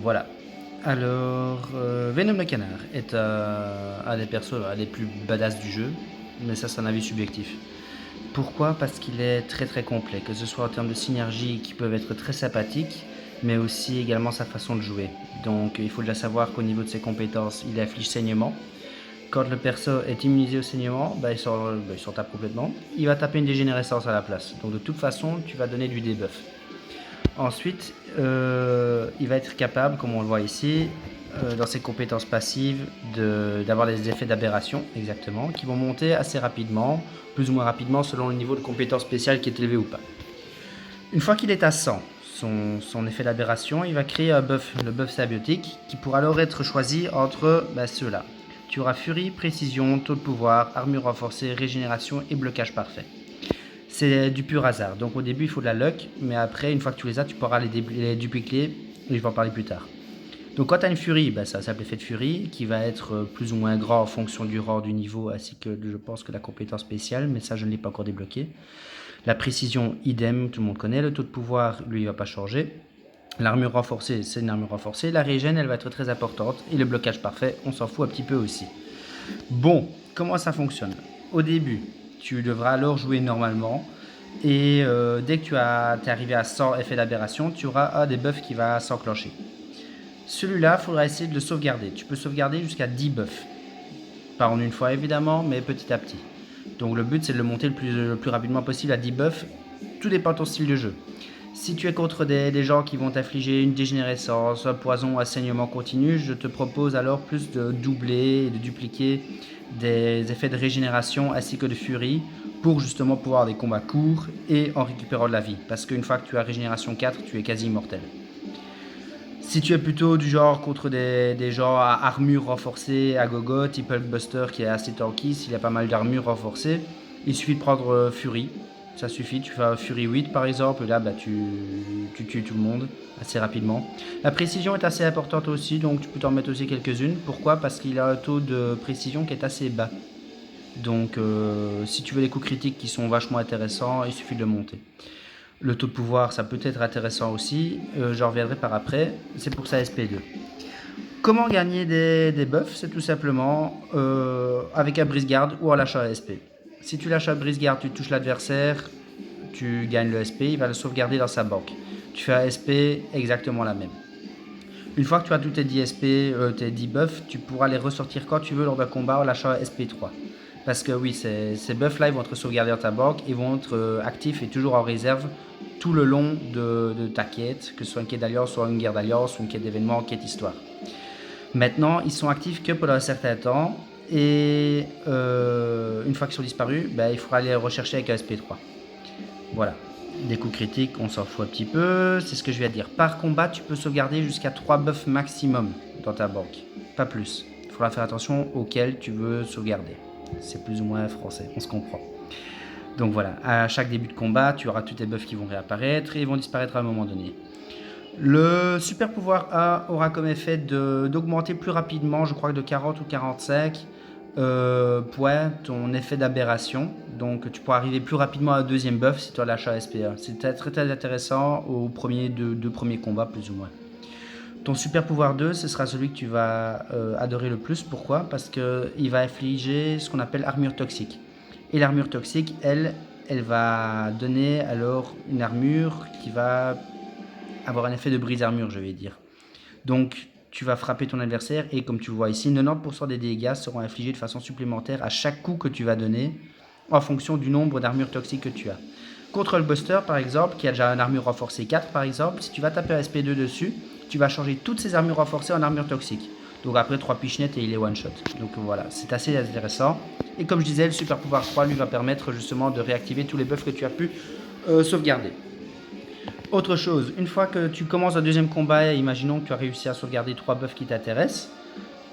voilà. Alors, Venom le canard est un des persos les plus badass du jeu, mais ça c'est un avis subjectif. Pourquoi? Parce qu'il est très très complet, que ce soit en termes de synergie qui peuvent être très sympathiques, mais aussi également sa façon de jouer. Donc il faut déjà savoir qu'au niveau de ses compétences, il afflige saignement. Quand le perso est immunisé au saignement, il s'en tape complètement. Il va taper une dégénérescence à la place. Donc de toute façon, tu vas donner du debuff. Ensuite, il va être capable, comme on le voit ici, dans ses compétences passives, d'avoir des effets d'aberration, exactement, qui vont monter assez rapidement, plus ou moins rapidement selon le niveau de compétence spéciale qui est élevé ou pas. Une fois qu'il est à 100, son effet d'aberration, il va créer un buff, le buff symbiotique, qui pourra alors être choisi entre ceux-là. Tu auras furie, précision, taux de pouvoir, armure renforcée, régénération et blocage parfait. C'est du pur hasard. Donc au début, il faut de la luck, mais après, une fois que tu les as, tu pourras les dupliquer, et je vais en parler plus tard. Donc quand tu as une furie, ça s'appelle effet de furie, qui va être plus ou moins grand en fonction du rang, du niveau, ainsi que je pense que la compétence spéciale, mais ça je ne l'ai pas encore débloqué. La précision, idem, tout le monde connaît. Le taux de pouvoir, lui, il ne va pas changer. L'armure renforcée, c'est une armure renforcée. La régène, elle va être très importante. Et le blocage parfait, on s'en fout un petit peu aussi. Bon, comment ça fonctionne? Au début, tu devras alors jouer normalement. Et dès que tu es arrivé à 100 effets d'aberration, tu auras un des buffs qui va s'enclencher. Celui-là, il faudra essayer de le sauvegarder. Tu peux sauvegarder jusqu'à 10 buffs. Pas en une fois évidemment, mais petit à petit. Donc le but c'est de le monter le plus rapidement possible à 10 buffs. Tout dépend de ton style de jeu. Si tu es contre des gens qui vont t'affliger une dégénérescence, un poison, un saignement continu, je te propose alors plus de doubler et de dupliquer des effets de régénération ainsi que de furie pour justement pouvoir avoir des combats courts et en récupérant de la vie. Parce qu'une fois que tu as régénération 4, tu es quasi immortel. Si tu es plutôt du genre contre des gens à armure renforcée à gogo, type Hulkbuster qui est assez tanky, s'il a pas mal d'armure renforcée, il suffit de prendre Fury. Ça suffit, tu fais Fury 8 par exemple, et là tu tues tout le monde assez rapidement. La précision est assez importante aussi, donc tu peux t'en mettre aussi quelques-unes. Pourquoi? Parce qu'il a un taux de précision qui est assez bas. Donc si tu veux des coups critiques qui sont vachement intéressants, il suffit de le monter. Le taux de pouvoir, ça peut être intéressant aussi, j'en reviendrai par après, c'est pour ça SP2. Comment gagner des buffs? C'est tout simplement avec un brise-garde ou en lâchant un SP. Si tu lâches un brise-garde, tu touches l'adversaire, tu gagnes le SP, il va le sauvegarder dans sa banque. Tu fais un SP exactement la même. Une fois que tu as tous tes 10 SP, tes 10 buffs, tu pourras les ressortir quand tu veux lors d'un combat en lâchant un SP3. Parce que oui, ces buffs-là, ils vont être sauvegardés dans ta banque, ils vont être actifs et toujours en réserve tout le long de ta quête, que ce soit une quête d'alliance, soit une guerre d'alliance, ou une quête d'événement, quête histoire. Maintenant, ils sont actifs que pendant un certain temps, et une fois qu'ils sont disparus, il faudra les rechercher avec un SP3. Voilà. Des coups critiques, on s'en fout un petit peu, c'est ce que je vais dire. Par combat, tu peux sauvegarder jusqu'à 3 buffs maximum dans ta banque, pas plus. Il faudra faire attention auxquels tu veux sauvegarder. C'est plus ou moins français, on se comprend. Donc voilà, à chaque début de combat, tu auras tous tes buffs qui vont réapparaître et ils vont disparaître à un moment donné. Le super pouvoir A aura comme effet d'augmenter plus rapidement, je crois que de 40 ou 45 points, ton effet d'aberration. Donc tu pourras arriver plus rapidement à un deuxième buff si tu as l'achat SP1. C'est très très intéressant aux deux premiers combats plus ou moins. Ton super pouvoir 2, ce sera celui que tu vas adorer le plus. Pourquoi? Parce qu'il va infliger ce qu'on appelle armure toxique. Et l'armure toxique, elle va donner alors une armure qui va avoir un effet de brise-armure, je vais dire. Donc, tu vas frapper ton adversaire et comme tu vois ici, 90% des dégâts seront infligés de façon supplémentaire à chaque coup que tu vas donner en fonction du nombre d'armures toxiques que tu as. Contre le Buster, par exemple, qui a déjà une armure renforcée 4, par exemple, si tu vas taper un SP2 dessus, tu vas changer toutes ces armures renforcées en armure toxique. Donc après 3 pichenettes et il est one shot. Donc voilà, c'est assez intéressant. Et comme je disais, le super pouvoir 3 lui va permettre justement de réactiver tous les buffs que tu as pu sauvegarder. Autre chose, une fois que tu commences un deuxième combat, imaginons que tu as réussi à sauvegarder 3 buffs qui t'intéressent,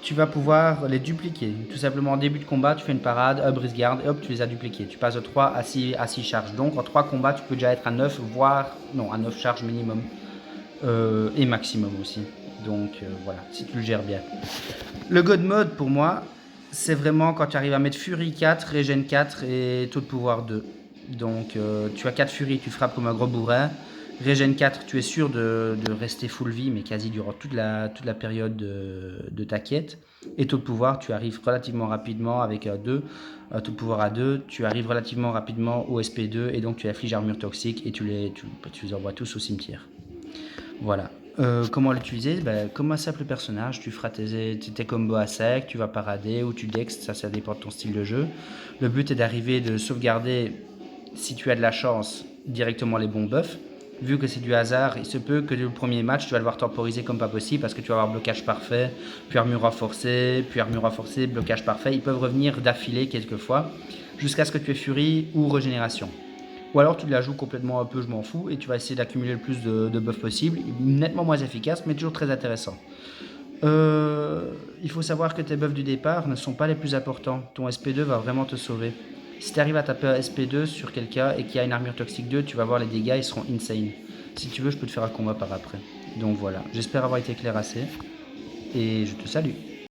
tu vas pouvoir les dupliquer. Tout simplement en début de combat, tu fais une parade, un brise-garde, et hop, tu les as dupliqués. Tu passes de 3 à 6 charges. Donc en 3 combats, tu peux déjà être à 9, voire non, à 9 charges minimum. Et maximum aussi. Donc voilà, si tu le gères bien. Le God Mode pour moi, c'est vraiment quand tu arrives à mettre Fury 4, Régène 4 et taux de pouvoir 2. Donc tu as 4 Fury, tu frappes comme un gros bourrin. Régène 4, tu es sûr de rester full vie, mais quasi durant toute la période de ta quête. Et taux de pouvoir, tu arrives relativement rapidement avec 2. Taux de pouvoir à 2, tu arrives relativement rapidement au SP2, et donc tu affliges armure toxique, et tu les envoies tous au cimetière. Voilà. Comment l'utiliser? Comme un simple personnage, tu feras tes combos à sec, tu vas parader ou tu dex, ça dépend de ton style de jeu. Le but est d'arriver de sauvegarder, si tu as de la chance, directement les bons buffs. Vu que c'est du hasard, il se peut que le premier match, tu vas devoir temporiser comme pas possible parce que tu vas avoir blocage parfait, puis armure renforcée, blocage parfait. Ils peuvent revenir d'affilée quelquefois jusqu'à ce que tu aies furie ou régénération. Ou alors tu la joues complètement un peu, je m'en fous, et tu vas essayer d'accumuler le plus de buffs possible. Nettement moins efficace, mais toujours très intéressant. Il faut savoir que tes buffs du départ ne sont pas les plus importants. Ton SP2 va vraiment te sauver. Si tu arrives à taper un SP2 sur quelqu'un et qu'il y a une armure toxique 2, tu vas voir les dégâts, ils seront insane. Si tu veux, je peux te faire un combat par après. Donc voilà, j'espère avoir été clair assez. Et je te salue.